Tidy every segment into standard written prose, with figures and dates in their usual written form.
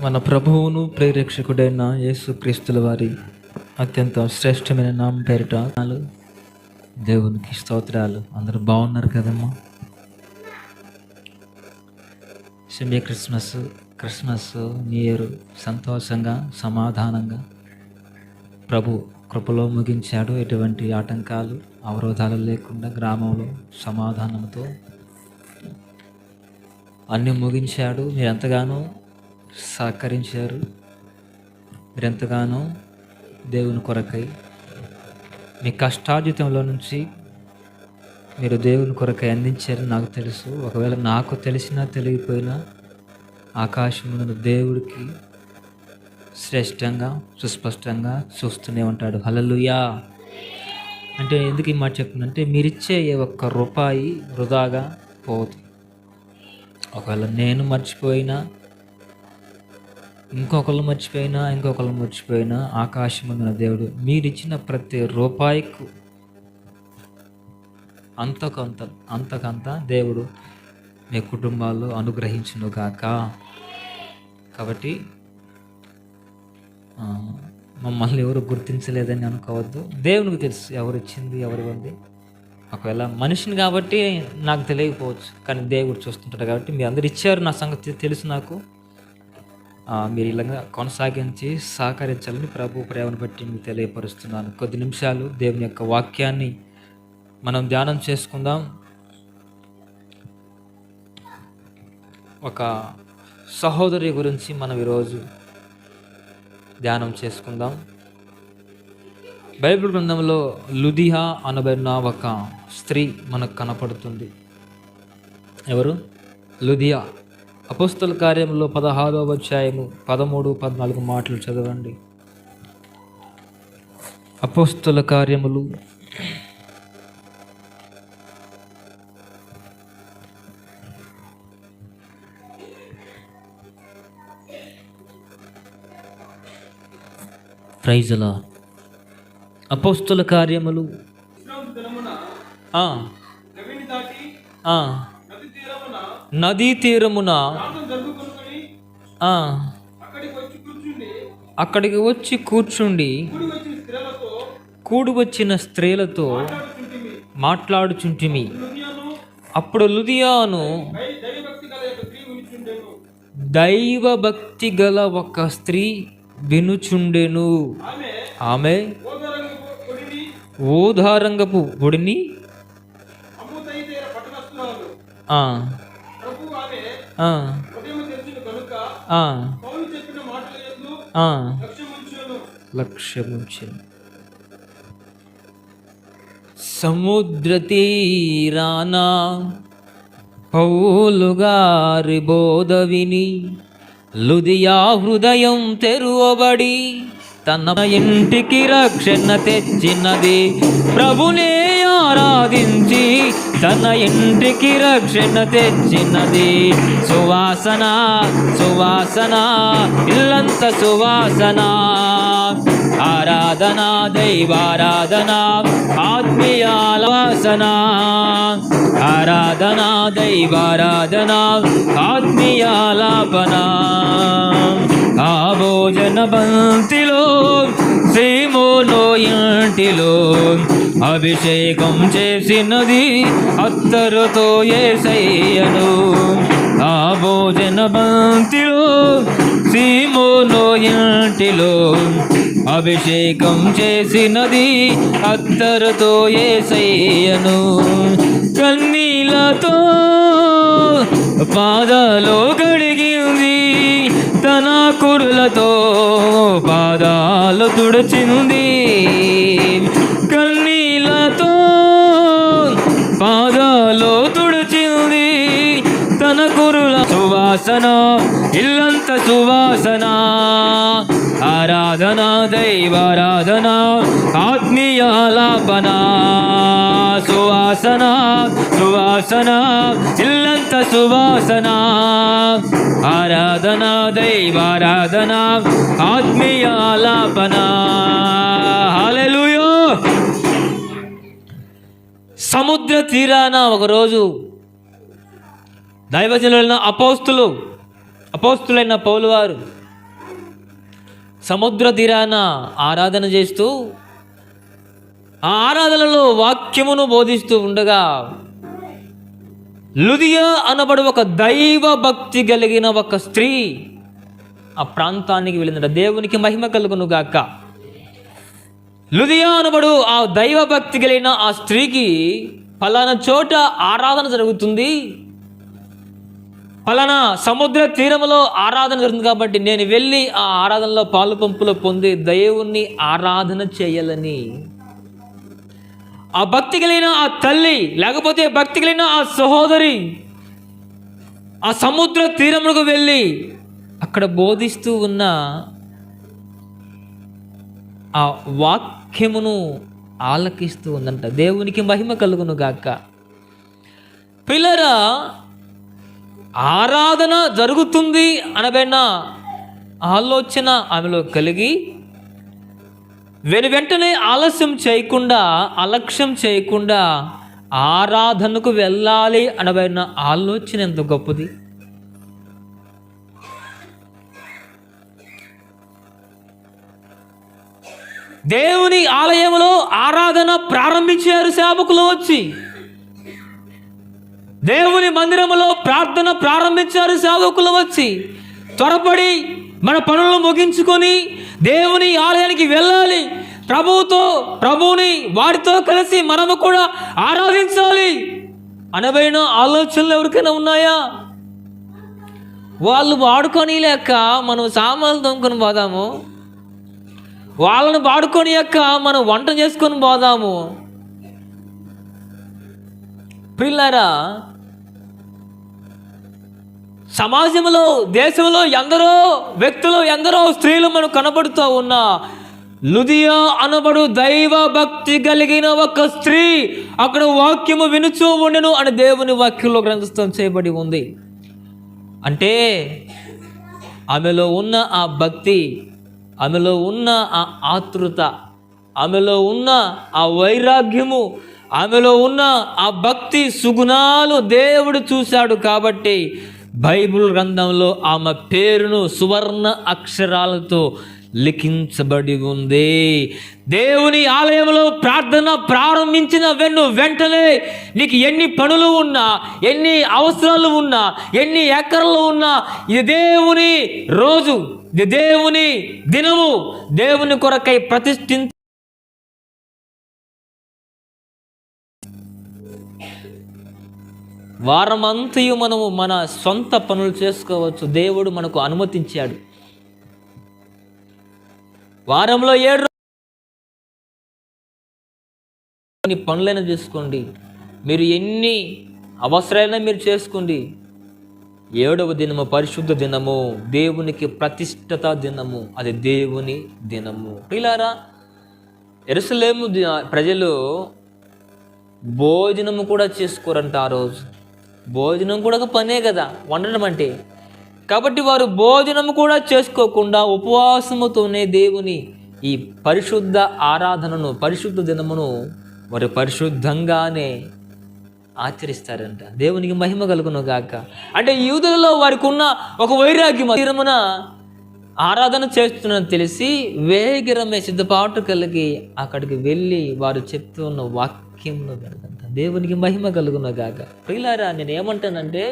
మన ప్రభువును ప్రేరక్షకుడైన యేసుక్రీస్తుల వారి అత్యంత శ్రేష్టమైన నామం పేరిట దేవునికి స్తోత్రాలు. అందరూ బాగున్నారు కదమ్మా? సెమీ క్రిస్మస్ న్యూ ఇయర్ సంతోషంగా సమాధానంగా ప్రభు కృపలో ముగించాడు. ఎటువంటి ఆటంకాలు అవరోధాలు లేకుండా గ్రామంలో సమాధానంతో అన్నీ ముగించాడు. మీరు ఎంతగానో సహకరించారు, మీరెంతగానో దేవుని కొరకై మీ కష్టార్జితంలో నుంచి మీరు దేవుని కొరకై అందించారని నాకు తెలుసు. ఒకవేళ నాకు తెలిసినా తెలియకపోయినా ఆకాశమున దేవుడికి శ్రేష్టంగా సుస్పష్టంగా చూస్తూనే ఉంటాడు. హల్లెలూయా. అంటే ఎందుకు ఈ మాట చెప్తుందంటే, మీరిచ్చే ఏ ఒక్క రూపాయి వృధాగా పోదు. ఒకవేళ నేను మర్చిపోయినా, ఇంకొకళ్ళు మర్చిపోయినా ఆకాశమున్న దేవుడు మీరిచ్చిన ప్రతి రూపాయికు అంతకంత దేవుడు మీ కుటుంబాల్లో అనుగ్రహించును గాక. కాబట్టి మమ్మల్ని ఎవరు గుర్తించలేదని అనుకోవద్దు. దేవునికి తెలుసు ఎవరు ఇచ్చింది, ఎవరు ఉంది. ఒకవేళ మనిషిని కాబట్టి నాకు తెలియకపోవచ్చు, కానీ దేవుడు చూస్తుంటాడు. కాబట్టి మీరు అందరు ఇచ్చారు, నా సంగతి తెలుసు నాకు. మీరు ఇలాగా కొనసాగించి సహకరించాలని ప్రభు ప్రేమను బట్టి మీకు తెలియపరుస్తున్నాను. కొద్ది నిమిషాలు దేవుని యొక్క వాక్యాన్ని మనం ధ్యానం చేసుకుందాం. ఒక సహోదరి గురించి మనం ఈరోజు ధ్యానం చేసుకుందాం. బైబిల్ గ్రంథంలో లుదియా అనబడిన ఒక స్త్రీ మనకు కనపడుతుంది. ఎవరు? లుదియా. అపోస్తల కార్యంలో 16వ అధ్యాయము 13-14 మాటలు చదవండి. అపోస్తల కార్యములు 16 అపోస్తల కార్యములు నదీ తీరమున అక్కడికి వచ్చి కూర్చుండి కూడి వచ్చిన స్త్రీలతో మాట్లాడుచుంటిమి. అప్పుడు లుదియాను దైవభక్తి గల ఒక స్త్రీ వినుచుండెను. ఆమె ఓదారంగపు పొడిని లక్ష్యముంచెను. సముద్ర తీరాన పౌలు గారి బోధ విని లుదియా హృదయం తెరువబడి తన ఇంటికి రక్షణ తెచ్చినది. ప్రభునే ఆరాధించి తన ఇంటికి రక్షణ తెచ్చినది. సువాసన సువాసన ఇల్లంత సువాసన. ఆరాధన దైవారాధన ఆత్మీయాల వాసన. ఆరాధన దైవారాధన ఆత్మీయాలాపన. ఆ భోజన బంతిలో సీమోను ఇంటిలో అభిషేకం చేసినది అత్తరుతో యేసయ్యను. ఆ భోజన బంతిలో సీమోను ఇంటిలో అభిషేకం చేసినది అత్తరుతో యేసయ్యను. కన్నీలతో పాదాలు కడిగింది, తన కురులతో పాదాలు తుడిచింది. కన్నీలతో పాదాలు తుడిచింది, తన కురుల సువాసన ఇల్లంత సువాసన. ఆరాధన దైవారాధన ఆత్మీయాలాపన. సువాసన సువాసన ఇల్లంత సువాసన. ఆరాధన దైవారాధన ఆత్మీయాలాపన. హల్లెలూయా. సముద్ర తీరాన ఒకరోజు దైవజనులైన అపోస్తులైన పౌలు వారు సముద్ర తీరాన ఆరాధన చేస్తూ ఆ ఆరాధనలో వాక్యమును బోధిస్తూ ఉండగా లుదియా అనబడు ఒక దైవ భక్తి కలిగిన ఒక స్త్రీ ఆ ప్రాంతానికి వెళ్ళిందట. దేవునికి మహిమ కలుగును గాక. లుదియా అనబడు ఆ దైవ భక్తి కలిగిన ఆ స్త్రీకి పలానా చోట ఆరాధన జరుగుతుంది, పలానా సముద్ర తీరంలో ఆరాధన జరుగుతుంది కాబట్టి నేను వెళ్ళి ఆ ఆరాధనలో పాలు పంపులో పొంది దేవుణ్ణి ఆరాధన చేయాలని ఆ భక్తి కలిగిన ఆ తల్లి, లేకపోతే భక్తి కలిగిన ఆ సహోదరి ఆ సముద్ర తీరములకు వెళ్ళి అక్కడ బోధిస్తూ ఉన్న ఆ వాక్యమును ఆలకిస్తూ ఉందంట. దేవునికి మహిమ కలుగును గాక. పిల్లరా, ఆరాధన జరుగుతుంది అనబడిన ఆలోచన ఆమెలో కలిగి వెంటనే ఆలస్యం చేయకుండా, అలక్ష్యం చేయకుండా ఆరాధనకు వెళ్ళాలి అనబడిన ఆలోచన ఎంత గొప్పది. దేవుని ఆలయంలో ఆరాధన ప్రారంభించారు సేవకులు వచ్చి. దేవుని మందిరములో ప్రార్థన ప్రారంభించారు సేవకులు వచ్చి. త్వరపడి మన పనులను ముగించుకొని దేవుని ఆలయానికి వెళ్ళాలి, ప్రభువుని వారితో కలిసి మనము కూడా ఆరాధించాలి అనబడిన ఆలోచనలు ఎవరికైనా ఉన్నాయా? వాళ్ళు వాడుకొని లేక మనం సామాన్లు తోముకొని పోదాము, వాళ్ళను వాడుకొని యొక్క మనం వంట చేసుకొని పోదాము. ప్రియులారా, సమాజంలో, దేశంలో ఎందరో వ్యక్తులు, ఎందరో స్త్రీలు మనకు కనబడుతూ ఉన్నా లుదియా అనబడు దైవ భక్తి కలిగిన ఒక స్త్రీ అక్కడ వాక్యము వినుచూ ఉండెను అని దేవుని వాక్యంలో గ్రంథస్థం చేయబడి ఉంది. అంటే ఆమెలో ఉన్న ఆ భక్తి, ఆమెలో ఉన్న ఆ ఆతృత, ఆమెలో ఉన్న ఆ వైరాగ్యము, ఆమెలో ఉన్న ఆ భక్తి సుగుణాలు దేవుడు చూశాడు. కాబట్టి బైబిల్ గ్రంథంలో ఆమె పేరును సువర్ణ అక్షరాలతో లిఖించబడి ఉంది. దేవుని ఆలయంలో ప్రార్థన ప్రారంభించిన వెంటనే నీకు ఎన్ని పనులు ఉన్నా, ఎన్ని అవసరాలు ఉన్నా, ఎన్ని ఎకరాలు ఉన్నా, ఇది దేవుని రోజు, ఇది దేవుని దినము, దేవుని కొరకై ప్రతిష్ఠించ వారమంతయు మనము మన సొంత పనులు చేసుకోవచ్చు. దేవుడు మనకు అనుమతించాడు. వారంలో 7 పనులైనా చేసుకోండి, మీరు ఎన్ని అవసరాలైనా మీరు చేసుకోండి. 7వ దినము పరిశుద్ధ దినము, దేవునికి ప్రతిష్ఠత దినము, అది దేవుని దినము. పిల్లారా, యెరూషలేము ప్రజలు భోజనము కూడా చేసుకోరంట. ఆ రోజు భోజనం కూడా ఒక పనే కదా వండడం అంటే. కాబట్టి వారు భోజనము కూడా చేసుకోకుండా ఉపవాసముతోనే దేవుని ఈ పరిశుద్ధ ఆరాధనను, పరిశుద్ధ దినమును వారు పరిశుద్ధంగానే ఆచరిస్తారంట. దేవునికి మహిమ కలుగును గాక. అంటే యూదులలో వారికి ఉన్న ఒక వైరాగ్యం, తీరమున ఆరాధన చేస్తున్నది తెలిసి వేగిరమే సిద్ధపాటు కలిగి అక్కడికి వెళ్ళి వారు చెప్తున్న వాక్యంలో వినదంట. దేవునికి మహిమ కలుగును గాక. ప్రియులారా, నేను ఏమంటానంటే,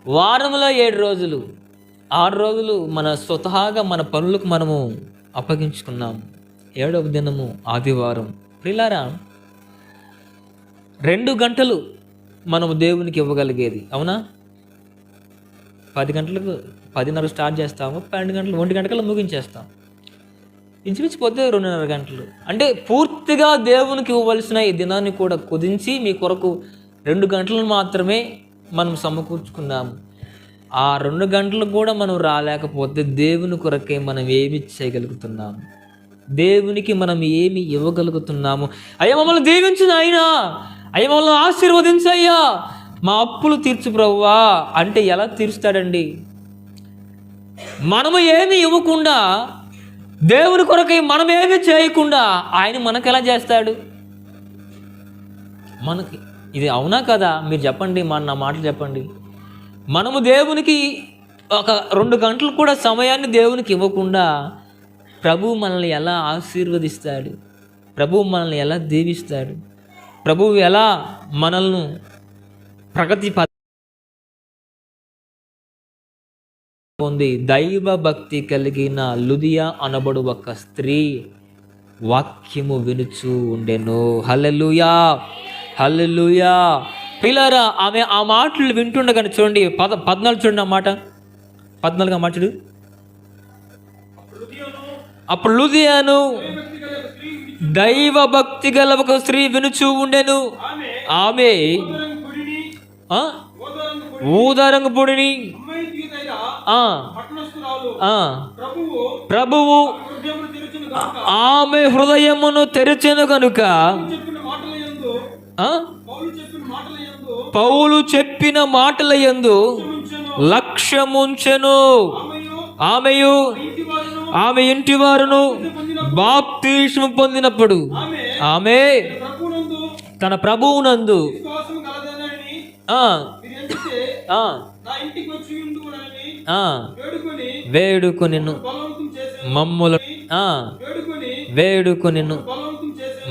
వారంలో 7 రోజులు, 6 రోజులు మన స్వతహాగా మన పనులకు మనము అప్పగించుకున్నాం. 7వ దినము ఆదివారం. ప్రియులారా, 2 గంటలు మనము దేవునికి ఇవ్వగలిగేది, అవునా? 10 గంటలకు 10:30 స్టార్ట్ చేస్తాము, 12 గంటలు 1 గంటకల్లా ముగించేస్తాం. ఇంచుమించిపోతే 2:30 గంటలు. అంటే పూర్తిగా దేవునికి ఇవ్వవలసిన ఈ దినాన్ని కూడా కుదించి మీ కొరకు 2 గంటలు మాత్రమే మనం సమకూర్చుకున్నాము. ఆ 2 గంటలు కూడా మనం రాలేకపోతే దేవుని కొరకే మనం ఏమి చేయగలుగుతున్నాము? దేవునికి మనం ఏమి ఇవ్వగలుగుతున్నాము? అయ్యా మమ్మల్ని దీవించిన ఆయన, అయ్యా మమ్మల్ని ఆశీర్వదించయ్యా, మా అప్పులు తీర్చు ప్రభువా అంటే ఎలా తీరుస్తాడండి? మనము ఏమి ఇవ్వకుండా, దేవుని కొరకై మనం ఏమి చేయకుండా ఆయన మనకు ఎలా చేస్తాడు? మనకి ఇది అవునా కదా? మీరు చెప్పండి, నా మాటలు చెప్పండి. మనము దేవునికి ఒక 2 గంటలు కూడా సమయాన్ని దేవునికి ఇవ్వకుండా ప్రభువు మనల్ని ఎలా ఆశీర్వదిస్తాడు, ప్రభువు మనల్ని ఎలా దీవిస్తాడు, ప్రభువు ఎలా మనల్ని ప్రగతి పొంది. దైవ భక్తి కలిగిన లుదియా అనబడు ఒక స్త్రీ వాక్యము వినుచూ ఉండెను. హల్లెలూయా, హల్లెలూయా. పిల్లరా, ఆమె ఆ మాటలు వింటుండగానే చూడండి 14 చూడండి, ఆ మాట 14 మాట చూడు. అప్పుడు లుదియాను దైవ భక్తి గల ఒక స్త్రీ వినుచూ ఉండెను. ఆమె ఊదరంగు పొడిని ప్రభువు ఆమె హృదయమును తెరచెను గనుక పౌలు చెప్పిన మాటల యందు లక్ష్యముంచెను. ఆమెయు ఆమె ఇంటి వారును బాప్తిస్మము పొందినప్పుడు ఆమె తన ప్రభువునందు వేడుకొనిను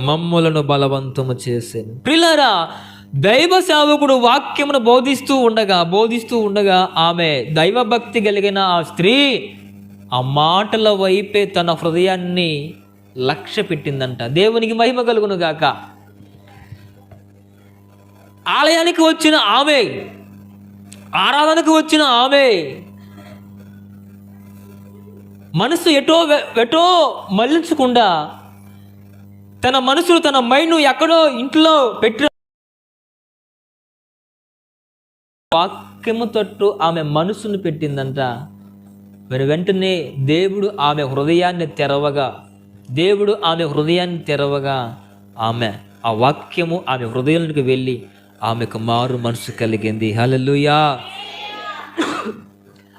మమ్ములను బలవంతము చేసేను. ప్రియులారా, దైవ సేవకుడు వాక్యమును బోధిస్తూ ఉండగా ఆమె దైవభక్తి కలిగిన ఆ స్త్రీ ఆ మాటల వైపే తన హృదయాన్ని లక్ష్య పెట్టిందంట. దేవునికి మహిమ కలుగును గాక. ఆలయానికి వచ్చిన ఆమె, ఆరాధనకు వచ్చిన ఆమె మనసు ఎటో మళ్లించకుండా తన మనసును, తన మైండ్ను ఎక్కడో ఇంట్లో పెట్టి వాక్యము తట్టు ఆమె మనసును పెట్టిందంట. మరి వెంటనే దేవుడు ఆమె హృదయాన్ని తెరవగా ఆమె ఆ వాక్యము ఆమె హృదయానికి వెళ్ళి ఆమెకు మారు మనసు కలిగింది. హల్లెలూయా.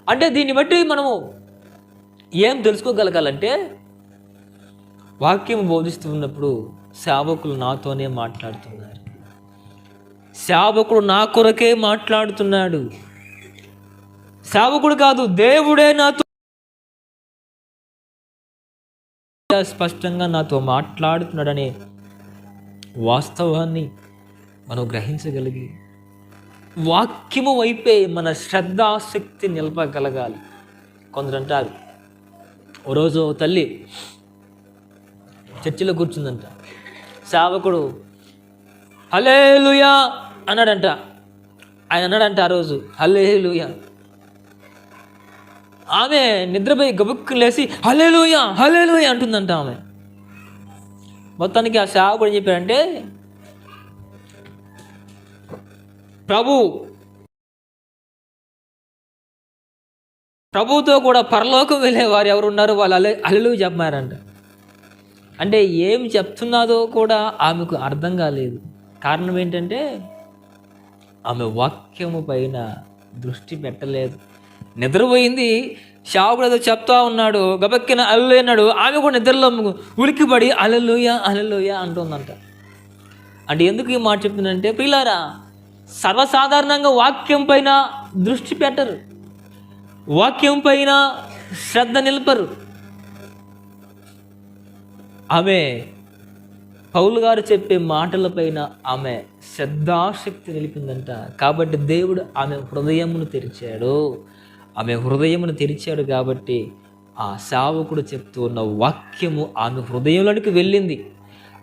అంటే దీన్ని బట్టి మనము ఏం తెలుసుకోగలగాలంటే, వాక్యం బోధిస్తున్నప్పుడు సేవకులు నాతోనే మాట్లాడుతున్నారు, సేవకుడు నా కొరకే మాట్లాడుతున్నాడు, సేవకుడు కాదు దేవుడే నాతో స్పష్టంగా నాతో మాట్లాడుతున్నాడనే వాస్తవాన్ని మనం గ్రహించగలిగి వాక్యము వైపే మన శ్రద్ధాశక్తి నిలపగలగాలి. కొందరు అంటారు, ఓ రోజు తల్లి చర్చిలో కూర్చుందంట, సేవకుడు హల్లెలూయా అన్నాడంట. ఆయన అన్నాడంట ఆ రోజు హల్లెలూయా. ఆమె నిద్రపోయి గబుక్కుని లేసి హల్లెలూయా హల్లెలూయా అంటుందంట. ఆమె మొత్తానికి ఆ సేవకుడు ఏం చెప్పాడంటే, ప్రభువుతో కూడా పరలోకం వెళ్ళే వారు ఎవరున్నారు, వాళ్ళు హల్లెలూయా చెప్పారంట. అంటే ఏం చెప్తున్నాదో కూడా ఆమెకు అర్థం కాలేదు. కారణం ఏంటంటే ఆమె వాక్యము పైన దృష్టి పెట్టలేదు. నిద్రపోయింది, సేవకుడు ఏదో చెప్తా ఉన్నాడు, గబక్కిన హల్లెలూయా అన్నాడు. ఆమె కూడా నిద్రలో ఉలికిపడి హల్లెలూయా హల్లెలూయా అంటుందంట. అంటే ఎందుకు ఈ మాట చెప్తుందంటే, ప్రియులారా, సర్వసాధారణంగా వాక్యం పైన దృష్టి పెట్టరు, వాక్యం పైన శ్రద్ధ నిలపరు. ఆమె పౌలు గారు చెప్పే మాటలపైన ఆమె శ్రద్ధాశక్తి నిలిపిందంట. కాబట్టి దేవుడు ఆమె హృదయమును తెరిచాడు. కాబట్టి ఆ సేవకుడు చెప్తూ ఉన్న వాక్యము ఆమె హృదయంలోనికి వెళ్ళింది.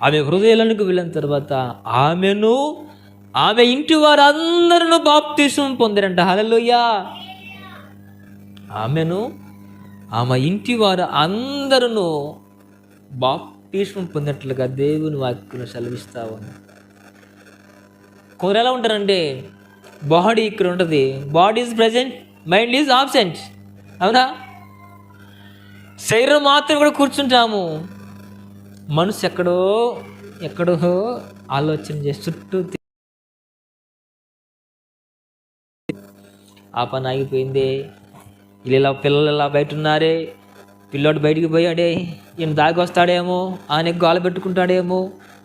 ఆమె హృదయంలోనికి వెళ్ళిన తర్వాత ఆమె ఇంటి వారందరూ బాప్తిస్మం పొందారంట. హల్లెలూయా. ఆమె ఇంటి వారు అందరూ బాప్తిస్మం పొందినట్లుగా దేవుని వాక్యం సెలవిస్తా ఉంది. కొందరు ఎలా ఉంటారంటే, బాడీ ఇక్కడ ఉంటుంది, body is present, mind is absent. అవునా? శరీరం మాత్రం కూడా కూర్చుంటాము, మనసు ఎక్కడో ఆలోచన చేసి చుట్టూ ఆ పని ఆగిపోయిందే, పిల్లలు ఇలా బయట ఉన్నారే, పిల్లోడు బయటికి పోయాడే, ఈయన దాగి వస్తాడేమో, ఆయన గోల పెట్టుకుంటాడేమో,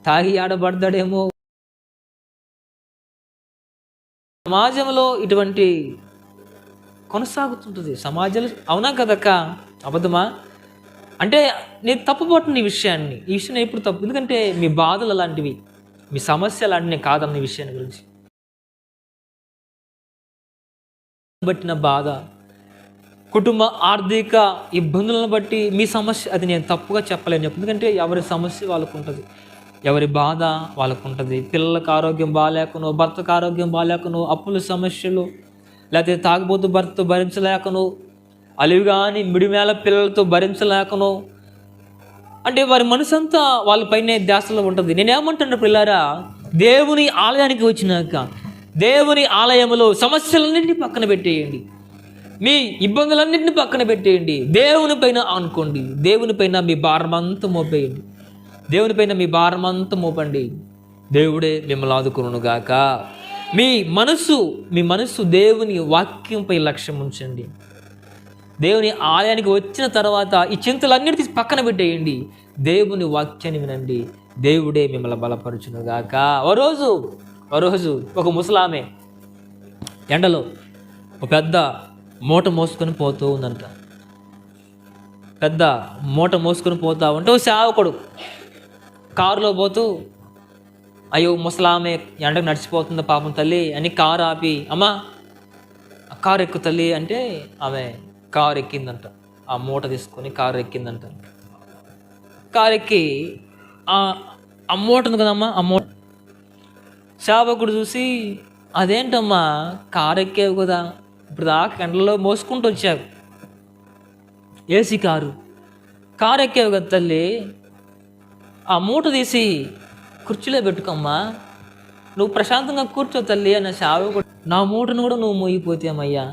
తాగి ఆడబడతాడేమో. సమాజంలో ఇటువంటి కొనసాగుతుంటుంది సమాజంలో. అవునా కదక్క? అబద్ధమా? అంటే నేను తప్పుపట్టను ఈ విషయం నేను ఎప్పుడు తప్పు, ఎందుకంటే మీ బాధలు అలాంటివి, మీ సమస్య అలాంటివి, నేను కాదన్న విషయాన్ని గురించి బట్టిన బాధ, కుటుంబ ఆర్థిక ఇబ్బందులను బట్టి మీ సమస్య, అది నేను తప్పుగా చెప్పలేను. ఎందుకంటే ఎవరి సమస్య వాళ్ళకు ఉంటుంది, ఎవరి బాధ వాళ్ళకు ఉంటుంది. పిల్లలకు ఆరోగ్యం బాగాలేకనో, భర్తకు ఆరోగ్యం బాగాలేకనో, అప్పుల సమస్యలు, లేకపోతే తాగుబోతు భర్తతో భరించలేకనో, అలివిగాని మిడిమేళ పిల్లలతో భరించలేకనో, అంటే వారి మనసంతా వాళ్ళపైనే ధ్యాసలో ఉంటుంది. నేనేమంటున్నా పిల్లారా, దేవుని ఆలయానికి వచ్చినాక దేవుని ఆలయంలో సమస్యలన్నింటినీ పక్కన పెట్టేయండి, మీ ఇబ్బందులన్నింటినీ పక్కన పెట్టేయండి, దేవుని పైన అనుకోండి, దేవుని పైన మీ భారమంతా మోపేయండి, దేవుని పైన మీ భారమంతా మోపండి. దేవుడే మిమ్మల్ని ఆదుకొనుగాక. మీ మనసు దేవుని వాక్యంపై లక్ష్యం ఉంచండి. దేవుని ఆలయానికి వచ్చిన తర్వాత ఈ చింతలన్నిటి పక్కన పెట్టేయండి, దేవుని వాక్యాన్ని వినండి. దేవుడే మిమ్మల్ని బలపరచునుగాక. ఓ రోజు ఒక ముసలామె ఎండలో ఒక పెద్ద మూట మోసుకొని పోతూ ఉందంట. పెద్ద మూట మోసుకొని పోతా ఉంటే ఒక సేవకుడు కారులో పోతూ, అయ్యో ముసలామె ఎండకు నడిచిపోతుంది పాపం తల్లి అని కారు ఆపి, అమ్మా కారు ఎక్కు తల్లి అంటే ఆమె కారు ఎక్కిందంట. ఆ మూట తీసుకొని కారు ఎక్కిందంట. కారు ఎక్కి ఆ మూట ఉంది కదమ్మా, ఆ మూట సేవకుడు చూసి, అదేంటమ్మా కారు ఎక్కేవు కదా, ఇప్పుడు దాకా ఎండలో మోసుకుంటూ వచ్చావు, ఏసీ కారు ఎక్కేవు కదా తల్లి, ఆ మూట తీసి కుర్చీలో పెట్టుకోమ్మా, నువ్వు ప్రశాంతంగా కూర్చో తల్లి అన్న సేవకుడు. నా మూటను కూడా నువ్వు మోయిపోతామయ్యా,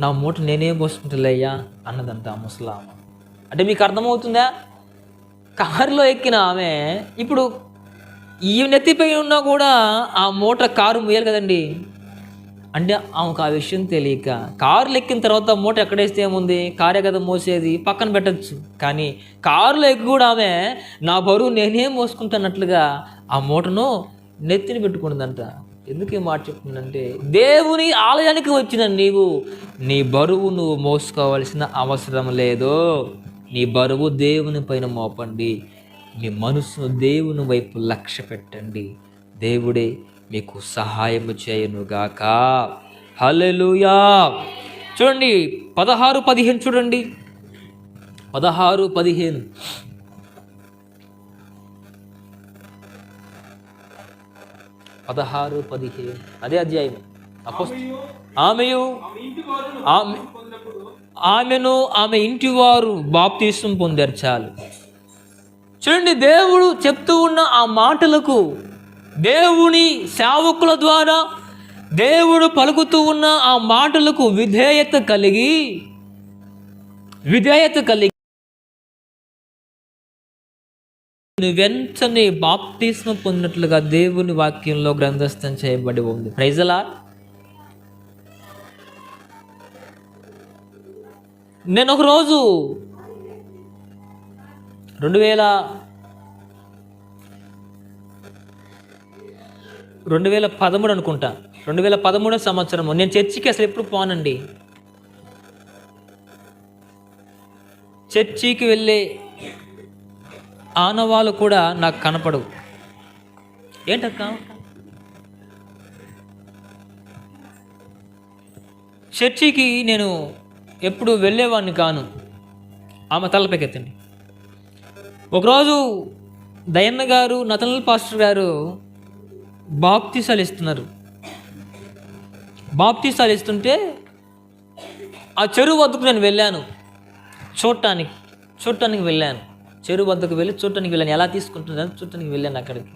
నా మూట నేనే మోసుకుంటలేయ్యా అన్నదంట ఆ ముసలామ. అంటే మీకు అర్థమవుతుందా? కారులో ఎక్కిన ఆమె ఇప్పుడు ఈ నెత్తిపై ఉన్నా కూడా ఆ మూట కారు మోయాలి కదండి. అంటే ఆమెకు ఆ విషయం తెలియక కారులో ఎక్కిన తర్వాత మూట ఎక్కడేస్తే ఏముంది, కారే కదా మోసేది, పక్కన పెట్టచ్చు. కానీ కారులో ఎక్కి కూడా ఆమె నా బరువు నేనే మోసుకుంటున్నట్లుగా ఆ మూటను నెత్తిని పెట్టుకుంటుందంట. ఎందుకు ఈ మాట చెప్తుందంటే, దేవుని ఆలయానికి వచ్చిన నీవు నీ బరువు నువ్వు మోసుకోవాల్సిన అవసరం లేదు. నీ బరువు దేవుని పైన మోపండి, మీ మనసును దేవుని వైపు లక్ష్య పెట్టండి. దేవుడే మీకు సహాయము చేయనుగాక. హల్లెలూయా. చూడండి 16-15 చూడండి, 16-15. అదే అధ్యాయం. ఆమెను ఆమె ఇంటి వారు బాప్తీసం పొందారు. చాలు. చూడండి, దేవుడు చెప్తూ ఉన్న ఆ మాటలకు, దేవుని సేవకుల ద్వారా దేవుడు పలుకుతూ ఉన్న ఆ మాటలకు విధేయత కలిగి వెంటనే బాప్తిస్మం పొందినట్లుగా దేవుని వాక్యంలో గ్రంథస్థం చేయబడి ఉంది. Praise the Lord. నేను ఒకరోజు 2013 అనుకుంటా, 2013 సంవత్సరము. నేను చర్చికి అసలు ఎప్పుడు పోనండి. చర్చికి వెళ్ళే ఆనవాళ్ళు కూడా నాకు కనపడవు. ఏంటక్క? చర్చికి నేను ఎప్పుడు వెళ్ళేవాడిని కాను. ఆమె తలపైకెత్తండి. ఒకరోజు దయన్న గారు, నతనల్ పాస్టర్ గారు బాప్తీసాలు ఇస్తుంటే ఆ చెరువు వద్దకు నేను వెళ్ళాను, చూడటానికి వెళ్ళాను. చెరువు వద్దకు వెళ్ళి చూడటానికి వెళ్ళాను, ఎలా తీసుకుంటున్నాను చూడటానికి వెళ్ళాను. అక్కడికి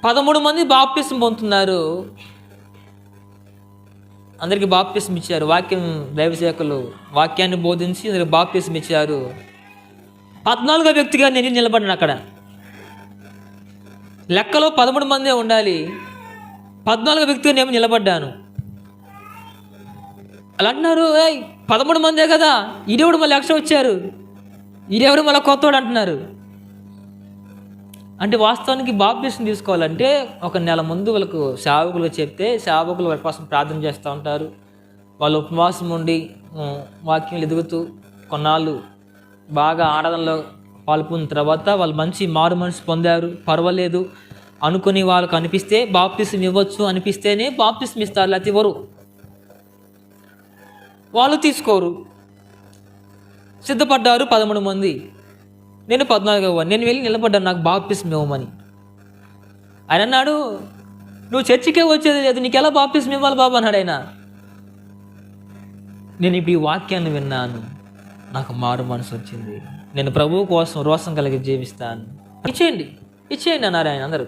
13 మంది బాప్తిసం పొందుతున్నారు. అందరికీ బాప్తిసం ఇచ్చారు. దైవ సేవకులు వాక్యాన్ని బోధించి అందరికి బాప్తిసం ఇచ్చారు. 14వ వ్యక్తిగా నేను నిలబడిన అక్కడ. లెక్కలో 13 మందే ఉండాలి, 14వ వ్యక్తిగా నేను నిలబడ్డాను. అలా అంటున్నారు, 13 మందే కదా, ఈడెవడు మళ్ళీ ఎక్స్ట్రా వచ్చారు, ఈడెవడు మళ్ళీ కొత్తవాడు అంటున్నారు. అంటే వాస్తవానికి బాప్టిజం తీసుకోవాలంటే ఒక నెల ముందు వాళ్ళకు సేవకులుగా చెప్తే సేవకులు వాళ్ళ కోసం ప్రార్థన చేస్తూ ఉంటారు. వాళ్ళు ఉపవాసం ఉండి వాక్యం ఎదుగుతూ కొన్నాళ్ళు బాగా ఆరాధనలో పాల్పొందిన తర్వాత వాళ్ళు మంచి మారు మనసు పొందారు, పర్వాలేదు అనుకుని వాళ్ళకు అనిపిస్తే బాప్టిజం ఇవ్వచ్చు, అనిపిస్తేనే బాప్టిజం ఇస్తారు, లేకపోతే ఇవ్వరు. వాళ్ళు తీసుకోరు. సిద్ధపడ్డారు 13 మంది, నేను 14వ. నేను వెళ్ళి నిలబడ్డాను నాకు బాప్టిజం ఇవ్వమని. ఆయన అన్నాడు, నువ్వు చర్చికే వచ్చేది లేదు, నీకు ఎలా బాప్టిజం ఇవ్వాలి బాబు అన్నాడు ఆయన. నేను ఇప్పుడు ఈ వాక్యాన్ని విన్నాను, నాకు మారు మనసు వచ్చింది, నేను ప్రభువు కోసం రోషం కలిగి జీవిస్తాను, ఇచ్చేయండి అన్నారు ఆయన అందరూ.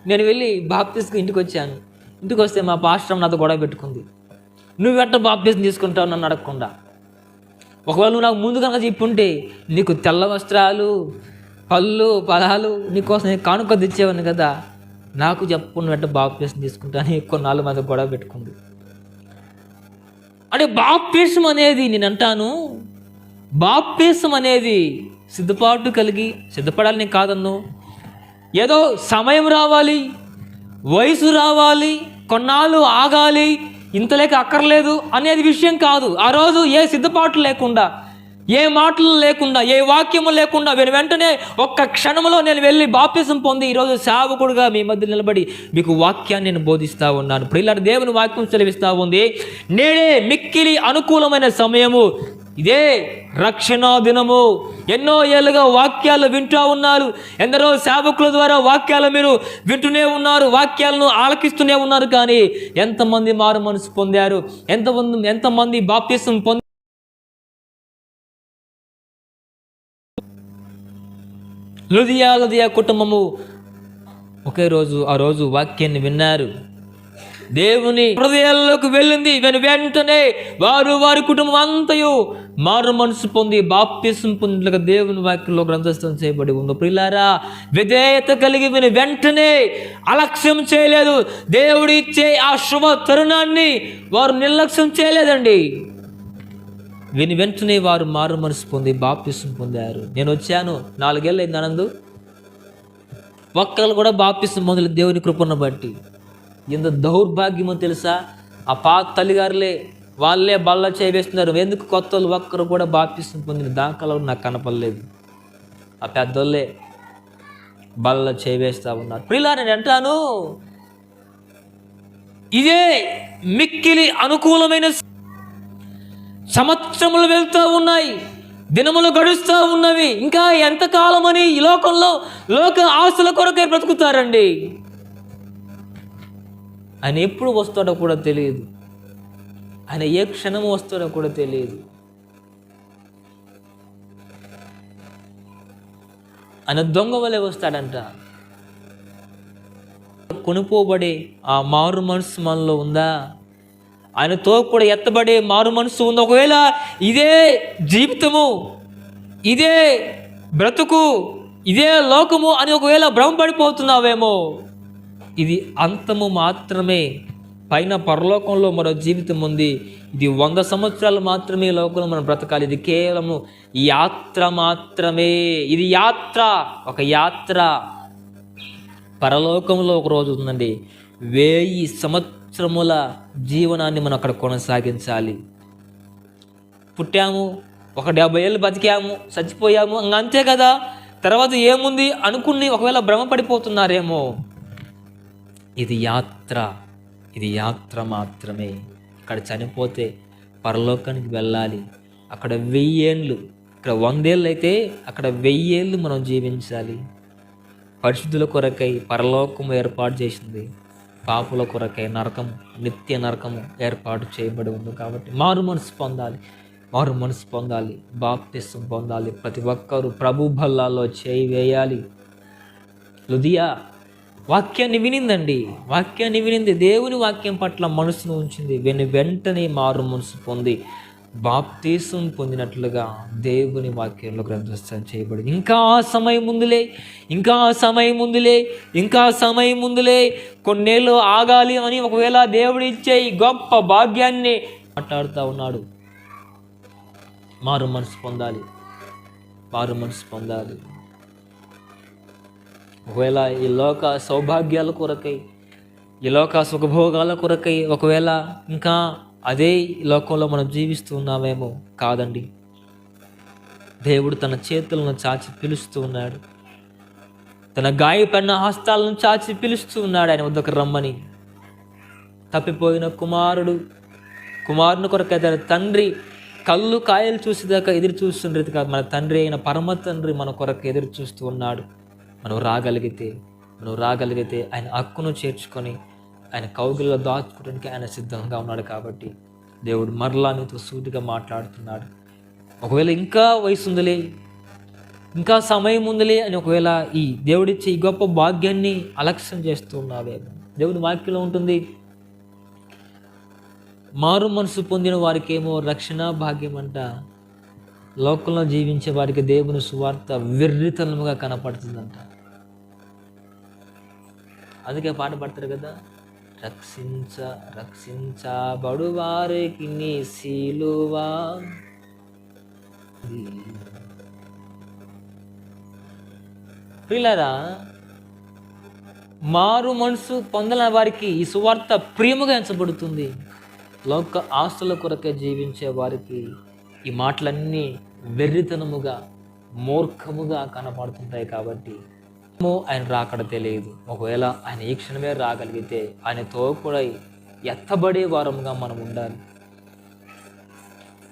నేను వెళ్ళి బాప్టిజంకి ఇంటికి వచ్చాను. ఇంటికి వస్తే మా పాస్టర్ నాతో గొడవ పెట్టుకుంది, నువ్వు ఎట్ట బాప్టిజం తీసుకుంటావు నన్ను అడగకుండా, ఒకవేళ నువ్వు నాకు ముందు కనుక చెప్పుంటే నీకు తెల్ల వస్త్రాలు పళ్ళు ఫలాలు నీకోసం నేను కానుక తెచ్చేవాడిని కదా, నాకు చెప్పు నువ్వు ఎట్ట బాప్టిజం తీసుకుంటాను కొన్నాళ్ళు మంది గొడవ పెట్టుకుంది. అంటే బాప్టిజం అనేది నేను అంటాను, బాప్టిజం అనేది సిద్ధపాటు కలిగి సిద్ధపడాలని కాదన్ను, ఏదో సమయం రావాలి, వయసు రావాలి, కొన్నాళ్ళు ఆగాలి, ఇంతలేక అక్కర్లేదు అనేది విషయం కాదు. ఆ రోజు ఏ సిద్ధపాటు లేకుండా, ఏ మాటలు లేకుండా, ఏ వాక్యము లేకుండా వెంటనే ఒక్క క్షణంలో నేను వెళ్ళి బాప్తిజం పొంది ఈరోజు సేవకుడుగా మీ మధ్య నిలబడి మీకు వాక్యాన్ని నేను బోధిస్తూ ఉన్నాను. ఇప్పుడు ఇలా దేవుని వాక్యం సెలవిస్తూ ఉంది, నేడే మిక్కిలి అనుకూలమైన సమయము, ఇదే రక్షణ దినము. ఎన్నో ఏళ్ళుగా వాక్యాలు వింటూ ఉన్నారు, ఎందరో సేవకుల ద్వారా వాక్యాలు మీరు వింటూనే ఉన్నారు, వాక్యాలను ఆలకిస్తూనే ఉన్నారు. కానీ ఎంతమంది మారు మనసు పొందారు, ఎంతమంది బాప్తిజం పొంది లుదియా కుటుంబము ఒకే రోజు ఆ రోజు వాక్యాన్ని విన్నారు, దేవుని హృదయాల్లోకి వెళ్ళింది. వెంటనే వారి కుటుంబం అంతయు మారు మనసు పొంది బాప్తిజం పొందినట్లుగా దేవుని వాక్యంలో గ్రంథస్థం చేయబడి ఉంది. ప్రియులారా, విధేయత కలిగి వెంటనే అలక్ష్యం చేయలేదు. దేవుడు ఇచ్చే ఆ శుభ తరుణాన్ని వారు నిర్లక్ష్యం చేయలేదండి. వెంటనే వారు మారు మనసు పొంది బాప్తిజం పొందారు. నేను వచ్చాను 4 ఏళ్ళు అయింది ఆనందు, ఒక్కళ్ళు కూడా బాప్తిజం పొందలేదు దేవుని కృపను బట్టి. ఎంత దౌర్భాగ్యమో తెలుసా, ఆ పాత తల్లిగారులే వాళ్ళే బల్ల చేయవేస్తున్నారు. ఎందుకు కొత్త వాళ్ళు ఒక్కరు కూడా బాప్తిజం పొందిన దాఖలు నాకు కనపడలేదు. ఆ పెద్దోళ్ళే బల్ల చేయవేస్తూ ఉన్నారు. ప్రియులారా, నేను అంటాను, ఇదే మిక్కిలి అనుకూలమైన సంవత్సరములు వెళ్తూ ఉన్నాయి, దినములు గడుస్తూ ఉన్నవి. ఇంకా ఎంతకాలమని ఈ లోకంలో లోక ఆశల కొరకే బ్రతుకుతారండి. ఆయన ఎప్పుడు వస్తాడో కూడా తెలియదు, ఆయన ఏ క్షణం వస్తాడో కూడా తెలియదు. ఆయన దొంగ వలె వస్తాడంట. కొనుపోబడే ఆ మారు మనసు మనలో ఉందా? ఆయనతో కూడా ఎత్తబడే మారు మనసు ఉంది. ఒకవేళ ఇదే జీవితము, ఇదే బ్రతుకు, ఇదే లోకము అని ఒకవేళ భ్రమపడిపోతున్నావేమో, ఇది అంతము మాత్రమే. పైన పరలోకంలో మరో జీవితం ఉంది. ఇది 100 సంవత్సరాలు మాత్రమే లోకంలో మనం బ్రతకాలి. ఇది కేవలము యాత్ర మాత్రమే. ఇది యాత్ర, ఒక యాత్ర. పరలోకంలో ఒక రోజు ఉందండి, 1000 సంవత్సరముల జీవనాన్ని మనం అక్కడ కొనసాగించాలి. పుట్టాము, ఒక 70 ఏళ్ళు బతికాము, చచ్చిపోయాము, అంతే కదా, తర్వాత ఏముంది అనుకుని ఒకవేళ భ్రమపడిపోతున్నారేమో. ఇది యాత్ర, ఇది యాత్ర మాత్రమే. ఇక్కడ చనిపోతే పరలోకానికి వెళ్ళాలి. అక్కడ 1000 ఏళ్ళు, ఇక్కడ 100 ఏళ్ళు అయితే అక్కడ 1000 ఏళ్ళు మనం జీవించాలి. పరిశుద్ధుల కొరకై పరలోకము ఏర్పాటు చేసింది, పాపుల కొరకై నరకము, నిత్య నరకము ఏర్పాటు చేయబడి ఉంది. కాబట్టి మారు మనసు పొందాలి, మారు మనసు పొందాలి, బాప్తిసం పొందాలి. ప్రతి ఒక్కరూ ప్రభు బల్లాల్లో చేయి వేయాలి. లుదియా వాక్యాన్ని వినిందండి, వాక్యాన్ని వినింది, దేవుని వాక్యం పట్ల మనసును ఉంచింది. వెంటనే మారు మనసు పొంది బాప్తిసం పొందినట్లుగా దేవుని వాక్యంలో గ్రంథస్థం చేయబడింది. ఇంకా సమయం ముందులే, ఇంకా సమయం ముందులే, ఇంకా సమయం ముందులే, కొన్నేళ్ళు ఆగాలి అని ఒకవేళ దేవుడు ఇచ్చే ఈ గొప్ప భాగ్యాన్ని మాట్లాడుతూ ఉన్నాడు. మారు మనసు పొందాలి, మారు మనసు పొందాలి. ఒకవేళ ఈ లోక సౌభాగ్యాల కొరకై, ఈ లోక సుఖభోగాల కొరకై ఒకవేళ ఇంకా అదే లోకంలో మనం జీవిస్తూ ఉన్నామేమో. కాదండి, దేవుడు తన చేతులను చాచి పిలుస్తూ ఉన్నాడు. తన గాయపడిన హస్తాలను చాచి పిలుస్తూ ఉన్నాడు ఆయన వద్దకు రమ్మని. తప్పిపోయిన కుమారుని కొరకై తన తండ్రి కళ్ళు కాయలు చూసేదాకా ఎదురు చూస్తుండేది కాదు. మన తండ్రి అయిన పరమ తండ్రి మన కొరకు ఎదురు చూస్తూ ఉన్నాడు. మనం రాగలిగితే ఆయన హక్కును చేర్చుకొని ఆయన కౌగిల్లో దాచుకోవడానికి ఆయన సిద్ధంగా ఉన్నాడు. కాబట్టి దేవుడు మరలా నీతో సూటిగా మాట్లాడుతున్నాడు. ఒకవేళ ఇంకా వయసు ఉందిలే, ఇంకా సమయం ఉందిలే అని ఒకవేళ ఈ దేవుడిచ్చే ఈ గొప్ప భాగ్యాన్ని అలక్ష్యం చేస్తూ ఉన్నావేమో. దేవుని వాక్యంలో ఉంటుంది, మారు మనసు పొందిన వారికేమో రక్షణ భాగ్యం అంట. లోకంలో జీవించే వారికి దేవుని సువార్త వెర్రితనముగా కనపడుతుందంట. అందుకే పాట పాడతారు కదా, రక్షించబడు వారికి నీ సిలువ. ప్రియులారా, మారు మనసు పొందిన వారికి ఈ సువార్త ప్రియముగా ఎంచబడుతుంది. లోక ఆస్తుల కొరకే జీవించే వారికి ఈ మాటలన్నీ వెర్రితనముగా, మూర్ఖముగా కనపడుతుంటాయి. కాబట్టి ఆయన రాకడ తెలియదు. ఒకవేళ ఆయన ఈ క్షణమే రాగలిగితే ఆయనతో కూడా ఎత్తబడే వారంగా మనం ఉండాలి,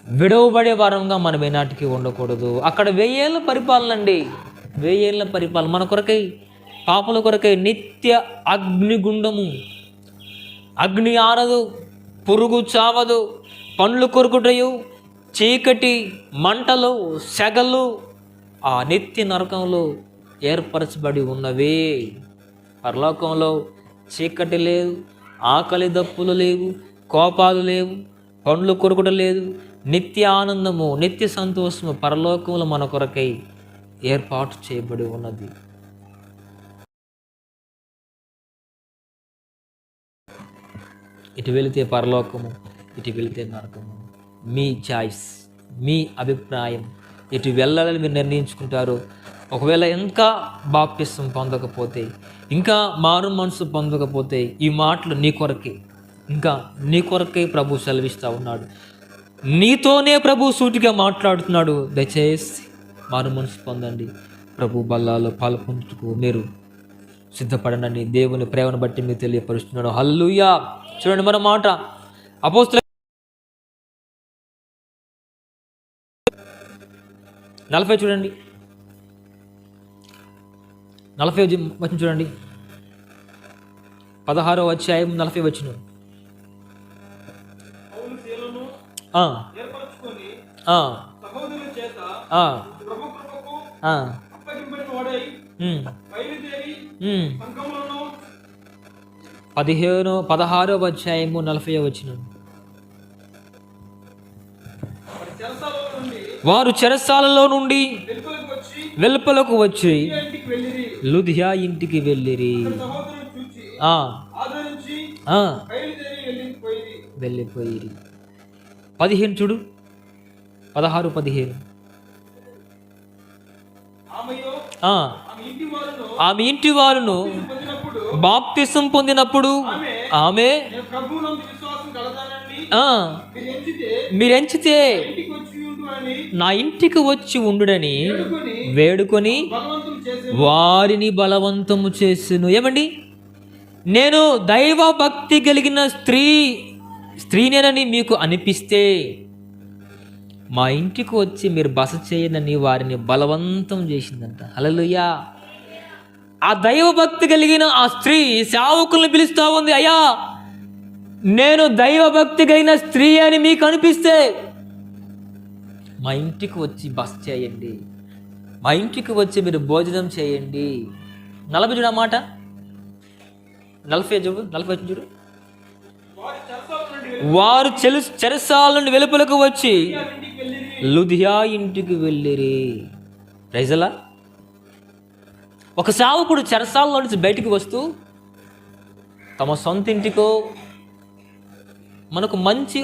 విడవబడే వారంగా మనం ఏనాటికి ఉండకూడదు. అక్కడ 1000 ఏళ్ళ పరిపాలన అండి, 1000 ఏళ్ళ పరిపాలన మన కొరకై, పాపల కొరకై నిత్య అగ్నిగుండము. అగ్ని ఆరదు, పురుగు చావదు, పండ్లు కొరుకుటయు, చీకటి మంటలు, సెగలు ఆ నిత్య నరకంలో ఏర్పరచబడి ఉన్నవే. పరలోకంలో చీకటి లేదు, ఆకలి దప్పులు లేవు, కోపాలు లేవు, పండ్లు కొరుకుట లేదు. నిత్య ఆనందము, నిత్య సంతోషము పరలోకంలో మన కొరకై ఏర్పాటు చేయబడి ఉన్నది. ఇటు వెళితే పరలోకము, ఇటు వెళితే నరకము. మీ చాయిస్, మీ అభిప్రాయం. ఇటు వెళ్ళాలని మీరు నిర్ణయించుకుంటారు. ఒకవేళ ఇంకా బాప్తిసం పొందకపోతే, ఇంకా మారు మనసు పొందకపోతే ఈ మాటలు నీ కొరకే, ఇంకా నీ కొరకే ప్రభు సెలవిస్తూ ఉన్నాడు. నీతోనే ప్రభు సూటిగా మాట్లాడుతున్నాడు. దయచేసి మారు మనసు పొందండి, ప్రభు బల్లాలో పాల్పొందుటకు మీరు సిద్ధపడండి. దేవుని ప్రేమను బట్టి మీకు తెలియపరుస్తున్నాడు. హల్లెలూయా. చూడండి మన మాట అపోస్తలుల 40 చూడండి, 40 వచనం చూడండి, 16వ అధ్యాయం 40 వచనం. పదిహేను 16వ అధ్యాయము 40వ వచనం. వారు చెరసాలలో నుండి వెలుపలకు వచ్చి లుదియా ఇంటికి వెళ్ళిరి. వెళ్ళిపోయిరి. 15 చూడు, 16-15. ఆమె ఇంటి వారును బాప్తిసం పొందినప్పుడు ఆమె మీరెంచితే నా ఇంటికి వచ్చి ఉండుడని వేడుకొని వారిని బలవంతము చేసెను. ఏమండి, నేను దైవ భక్తి కలిగిన స్త్రీనేనని మీకు అనిపిస్తే మా ఇంటికి వచ్చి మీరు బస చేయనని వారిని బలవంతం చేసిందంట. హల్లెలూయా. ఆ దైవభక్తి కలిగిన ఆ స్త్రీ సేవకుల్ని పిలుస్తూ ఉంది, అయ్యా నేను దైవభక్తి కలిగిన స్త్రీ అని మీకు అనిపిస్తే మా ఇంటికి వచ్చి బస చేయండి, మా ఇంటికి వచ్చి మీరు భోజనం చేయండి. 40 చూడు ఆ మాట, 40 చూడు. వారు చెరసాల నుండి వెలుపలకు వచ్చి లుదియా ఇంటికి వెళ్ళిరి. రైజలా, ఒక సేవకుడు చెరసాలలో నుంచి బయటికి వస్తూ తమ సొంత ఇంటికో, మనకు మంచి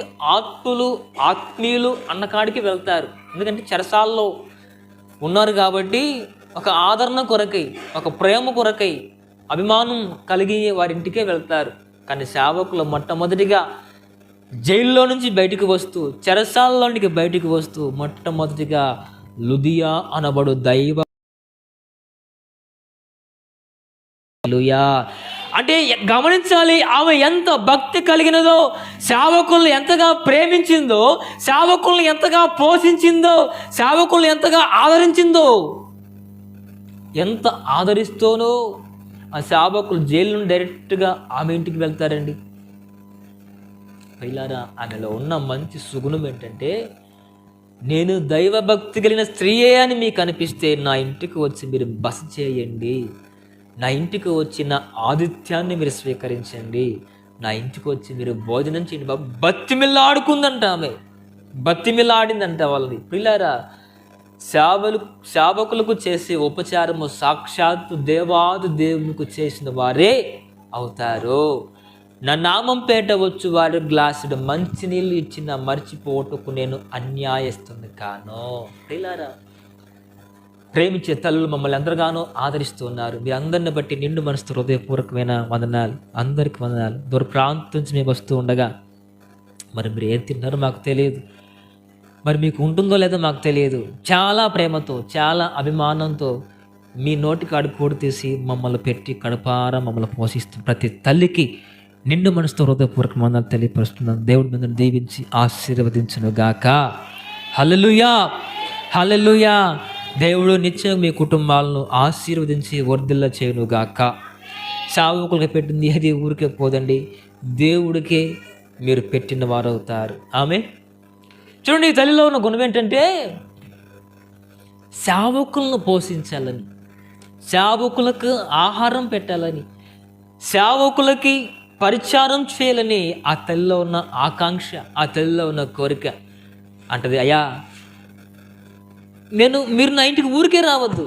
ఆత్మీయులు అన్న కాడికి వెళ్తారు. ఎందుకంటే చెరసాలలో ఉన్నారు కాబట్టి ఒక ఆదరణ కొరకై, ఒక ప్రేమ కొరకై, అభిమానం కలిగి వారింటికే వెళ్తారు. కానీ సేవకులు మొట్టమొదటిగా జైల్లో నుంచి బయటికి వస్తూ, చెరసాలలోనికి బయటికి వస్తూ మొట్టమొదటిగా లుదియా అనబడు దైవ అంటే గమనించాలి, ఆమె ఎంత భక్తి కలిగినదో, సేవకులను ఎంతగా ప్రేమించిందో, సేవకులను ఎంతగా పోషించిందో, సేవకులను ఎంతగా ఆదరించిందో. ఎంత ఆదరిస్తోనో ఆ సేవకులు జైలు నుండి డైరెక్ట్గా ఆమె ఇంటికి వెళ్తారండి. పిల్లారా, ఆమెలో ఉన్న మంచి సుగుణం ఏంటంటే, నేను దైవభక్తి కలిగిన స్త్రీయే అని మీకు అనిపిస్తే నా ఇంటికి వచ్చి మీరు బస చేయండి, నా ఇంటికి వచ్చిన ఆతిథ్యాన్ని మీరు స్వీకరించండి, నా ఇంటికి వచ్చి మీరు భోజనం చేయండి. బతిమిల్లాడుకుందంట ఆమె, బతిమిల్లాడిందంట వాళ్ళని. పిల్లారా, సేవకులకు చేసే ఉపచారము సాక్షాత్తు దేవాది దేవునికి చేసిన వారే అవుతారు. నా నామం పేట వచ్చు వారి గ్లాసుడు మంచినీళ్ళు ఇచ్చిన మర్చిపోటుకు నేను అన్యాయస్తుంది కాను. పిల్లారా, ప్రేమించే తల్లులు మమ్మల్ని ఎంతగానో ఆదరిస్తున్నారు. మీ అందరిని బట్టి నిండు మనసుతో హృదయపూర్వకమైన వందనాలు. అందరికీ వందనాలు. దూర ప్రాంతం నుంచి మేము వస్తూ ఉండగా మరి మీరు ఏం తిన్నారో మాకు తెలియదు, మరి మీకు ఉంటుందో లేదో మాకు తెలియదు. చాలా ప్రేమతో, చాలా అభిమానంతో మీ నోటి కాడు కూడి తీసి మమ్మల్ని పెట్టి కడుపారా మమ్మల్ని పోషిస్తూ ప్రతి తల్లికి నిండు మనసుతో హృదయపూర్వక వందనాలు తెలియపరుస్తున్నాను. దేవుడి మీద దీవించి ఆశీర్వదించును గాక. హల్లెలూయా, హల్లెలూయా. దేవుడు నిత్యం మీ కుటుంబాలను ఆశీర్వదించి వర్ధిల్ల చేయును గాక. సేవకులకు పెట్టింది అది ఊరికే పోదండి, దేవుడికే మీరు పెట్టిన వారు అవుతారు. ఆమె చూడండి, ఈ తల్లిలో ఉన్న గుణం ఏంటంటే సేవకులను పోషించాలని, సేవకులకు ఆహారం పెట్టాలని, సేవకులకి పరిచారం చేయాలని ఆ తల్లిలో ఉన్న ఆకాంక్ష, ఆ తల్లిలో ఉన్న కోరిక అంటది. అయ్యా, మీరు నా ఇంటికి ఊరికే రావద్దు,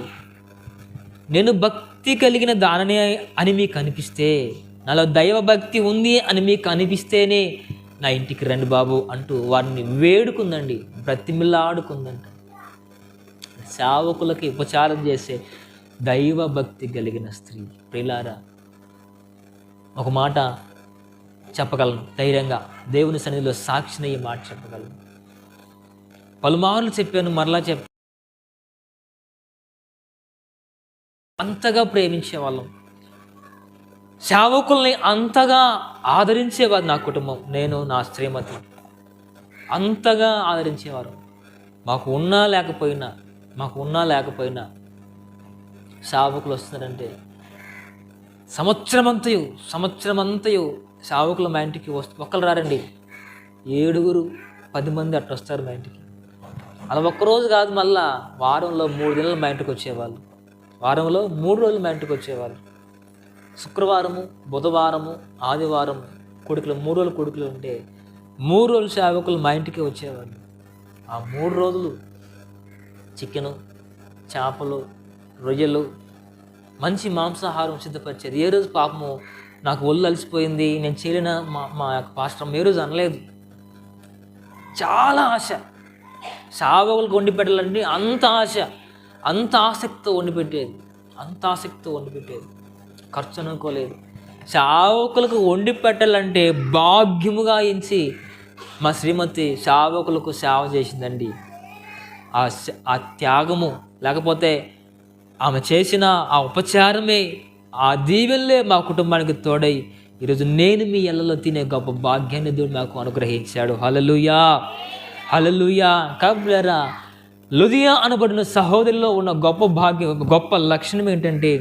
నేను భక్తి కలిగిన దాననే అని మీకు అనిపిస్తే, నాలో దైవ భక్తి ఉంది అని మీకు అనిపిస్తేనే నా ఇంటికి రండి బాబు అంటూ వారిని వేడుకుందండి, బ్రతిమిలాడుకుందంట. సేవకులకి ఉపచారం చేసే దైవ భక్తి కలిగిన స్త్రీ. ప్రియులారా, ఒక మాట చెప్పగలను ధైర్యంగా, దేవుని సన్నిధిలో సాక్షిని ఈ మాట చెప్పగలను. పలుమార్లు చెప్పాను, మరలా చెప్పాను. అంతగా ప్రేమించేవాళ్ళం, సేవకుల్ని అంతగా ఆదరించేవారు. నా కుటుంబం, నేను, నా శ్రీమతి అంతగా ఆదరించేవారు. మాకు ఉన్నా లేకపోయినా సేవకులు వస్తున్నారంటే సంవత్సరమంతయు సేవకులు మా ఇంటికి ఒక్కరు రారండి, 7-10 మంది అట్లా వస్తారు మా ఇంటికి. అలా ఒక్కరోజు కాదు, మళ్ళా వారంలో 3 దినాలు మా ఇంటికి వచ్చేవాళ్ళు, వారంలో 3 రోజులు మా ఇంటికి వచ్చేవాళ్ళు. శుక్రవారము, బుధవారము, ఆదివారం కొడుకులు, 3 రోజులు కొడుకులు ఉంటే 3 రోజులు సేవకులు మా ఇంటికి వచ్చేవాళ్ళు. ఆ 3 రోజులు చికెను, చేపలు, రొయ్యలు, మంచి మాంసాహారం సిద్ధపరిచేది. ఏ రోజు పాపము నాకు ఒళ్ళు అలసిపోయింది, నేను చేయలేన మా యొక్క పాస్టర్ ఏ రోజు అనలేదు. చాలా ఆశ, సేవకులకు వండి పెట్టాలంటే అంత ఆశ, అంత ఆసక్తితో వండి పెట్టేది. ఖర్చు అనుకోలేదు. సేవకులకు వండి పెట్టాలంటే భాగ్యముగా ఎంచి మా శ్రీమతి సేవకులకు సేవ చేసిందండి. ఆ త్యాగము, లేకపోతే ఆమె చేసిన ఆ ఉపచారమే, ఆ దీవెనలే మా కుటుంబానికి తోడై ఈరోజు నేను మీ ఇళ్ళలో తినే గొప్ప భాగ్యాన్ని దేవుడు మాకు అనుగ్రహించాడు. హల్లెలూయా, హల్లెలూయా. కాబట్టిరా, లుదియా అనబడిన సహోదరిలో ఉన్న గొప్ప భాగ్యం, గొప్ప లక్షణం ఏంటంటే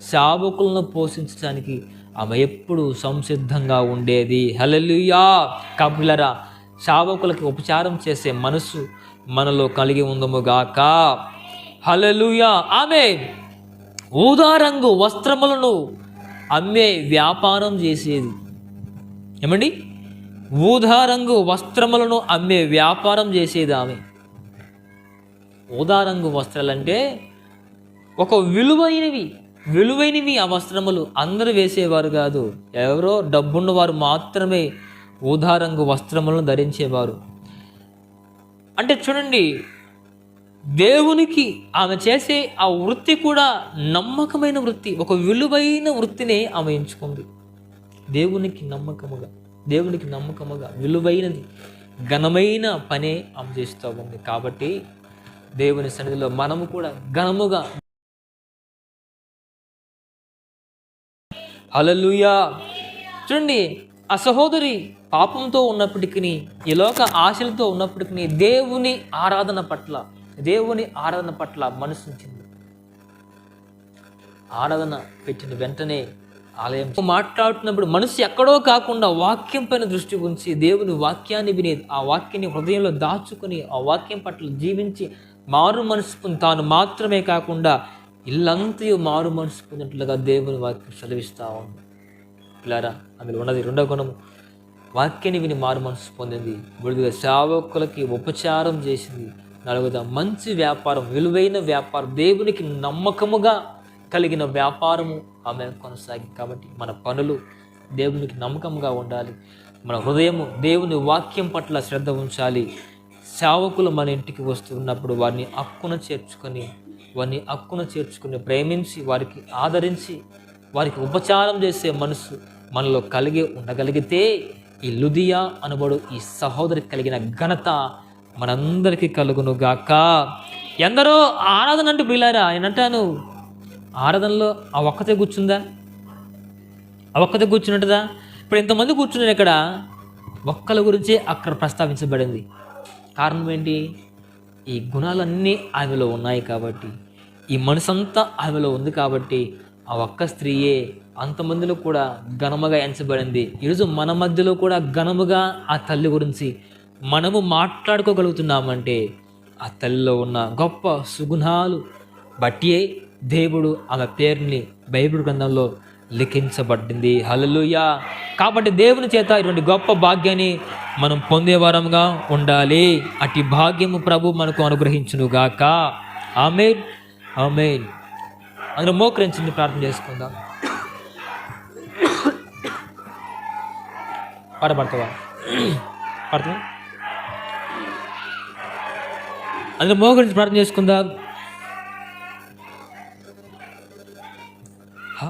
సేవకులను పోషించడానికి ఆమె ఎప్పుడు సంసిద్ధంగా ఉండేది. హల్లెలూయా. కాబట్టిరా, సేవకులకి ఉపచారం చేసే మనసు మనలో కలిగి ఉందముగాక. హల్లెలూయా. ఆమె ఊదా రంగు వస్త్రములను అమ్మే వ్యాపారం చేసేది. ఏమండి? ఊదా రంగు వస్త్రములను అమ్మే వ్యాపారం చేసేది ఆమె. ఊదా రంగు వస్త్రాలంటే ఒక విలువైనవి ఆ వస్త్రములు. అందరూ వేసేవారు కాదు, ఎవరో డబ్బున్నవారు మాత్రమే ఊదా రంగు వస్త్రములను ధరించేవారు. అంటే చూడండి, దేవునికి ఆమె చేసే ఆ వృత్తి కూడా నమ్మకమైన వృత్తి, ఒక విలువైన వృత్తిని ఆమె ఎంచుకుంది. దేవునికి నమ్మకముగా విలువైనది, ఘనమైన పనే ఆమె చేస్తూ ఉంది. కాబట్టి దేవుని సన్నిధిలో మనము కూడా ఘనముగా, హల్లెలూయా. చూడండి, ఆ సహోదరి పాపంతో ఉన్నప్పటికీ, ఈ లోక ఆశలతో ఉన్నప్పటికీ దేవుని ఆరాధన పట్ల మనసుంచింది. ఆరాధన పెట్టిన వెంటనే ఆలయం మాట్లాడుతున్నప్పుడు మనసు ఎక్కడో కాకుండా వాక్యం పైన దృష్టి ఉంచి దేవుని వాక్యాన్ని విని, ఆ వాక్యాన్ని హృదయంలో దాచుకుని, ఆ వాక్యం పట్ల జీవించి మారు మనసు పొంది, తాను మాత్రమే కాకుండా ఇల్లంతయు మారు మనసు పొందినట్లుగా దేవుని వాక్యం చదివిస్తూ ఉంది. పిల్లారా, అందులో ఉన్నది రెండవ గుణము, వాక్యాన్ని విని మారు మనసు పొందింది. మూడవదిగా సేవకులకి ఉపచారం చేసింది. నాలుగవదిగా మంచి వ్యాపారం, విలువైన వ్యాపారం, దేవునికి నమ్మకముగా కలిగిన వ్యాపారము ఆమె కొనసాగి. కాబట్టి మన పనులు దేవునికి నమ్మకంగా ఉండాలి. మన హృదయము దేవుని వాక్యం పట్ల శ్రద్ధ ఉంచాలి. సేవకులు మన ఇంటికి వస్తున్నప్పుడు వారిని హక్కున చేర్చుకుని ప్రేమించి, వారికి ఆదరించి, వారికి ఉపచారం చేసే మనసు మనలో కలిగి ఉండగలిగితే ఈ లుదియా అనబడు ఈ సహోదరికి కలిగిన ఘనత మనందరికీ కలుగును గాక. ఎందరో ఆరాధన అంటే పిల్లారా, నేనంటాను, ఆరాధనలో ఆ ఒక్కతే కూర్చుందా? ఆ ఒక్కతే కూర్చున్నట్టుదా? ఇప్పుడు ఇంతమంది కూర్చున్నారు ఇక్కడ, ఒక్కల గురించే అక్కడ ప్రస్తావించబడింది. కారణం ఏంటి? ఈ గుణాలన్నీ ఆమెలో ఉన్నాయి కాబట్టి, ఈ మనసంతా ఆమెలో ఉంది కాబట్టి ఆ ఒక్క స్త్రీయే అంతమందిలో కూడా ఘనముగా ఎంచబడింది. ఈరోజు మన మధ్యలో కూడా ఘనముగా ఆ తల్లి గురించి మనము మాట్లాడుకోగలుగుతున్నామంటే ఆ తల్లిలో ఉన్న గొప్ప సుగుణాలు బట్టియే దేవుడు ఆమె పేరుని బైబిల్ గ్రంథంలో లిఖించబడింది. హల్లెలూయా. కాబట్టి దేవుని చేత ఇటువంటి గొప్ప భాగ్యాన్ని మనం పొందేవారంగా ఉండాలి. అట్టి భాగ్యము ప్రభు మనకు అనుగ్రహించునుగాక. ఆమేన్, ఆమేన్. అందులో మోకరించి ప్రార్థన చేసుకుందాం. పడతావా? పడుతుంది. అందులో మోకరించి ప్రార్థన చేసుకుందాం.